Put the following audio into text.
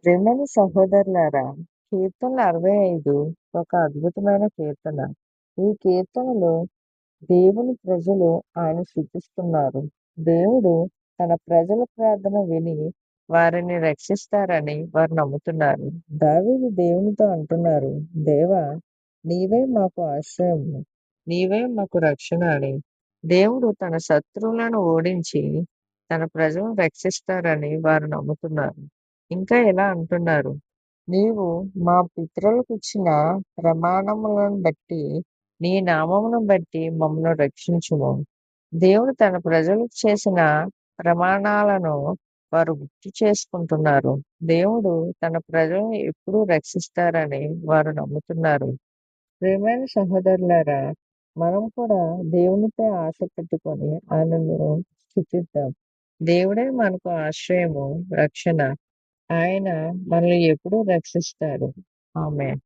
ప్రియమైన సహోదరులారా, కీర్తనలు 65 ఒక అద్భుతమైన కీర్తన. ఈ కీర్తనలో దేవుని ప్రజలు ఆయన స్తుతిస్తున్నారు. దేవుడు తన ప్రజల ప్రార్థన విని వారిని రక్షిస్తారని వారు నమ్ముతున్నారు. దావీదు దేవునితో అంటున్నారు, దేవా, నీవే మాకు ఆశ్రయము, నీవే మాకు రక్షణ అని. దేవుడు తన శత్రువులను ఓడించి తన ప్రజలను రక్షిస్తారని వారు నమ్ముతున్నారు. ఇంకా ఇలా అంటున్నారు, నీవు మా పితరులకిచ్చిన ప్రమాణములను బట్టి నీ నామమును బట్టి మమ్మను రక్షించుము. దేవుడు తన ప్రజలకు చేసిన ప్రమాణాలను వారు గుర్తు చేసుకుంటున్నారు. దేవుడు తన ప్రజలను ఎప్పుడూ రక్షిస్తారని వారు నమ్ముతున్నారు. ప్రియమైన సహోదరులారా, మనం కూడా దేవునిపై ఆశ పెట్టుకొని ఆయనను స్తుతిద్దాం. దేవుడే మనకు ఆశ్రయము, రక్షణ. ఆయన మనల్ని ఎప్పుడూ రక్షిస్తాడు. ఆమేన్.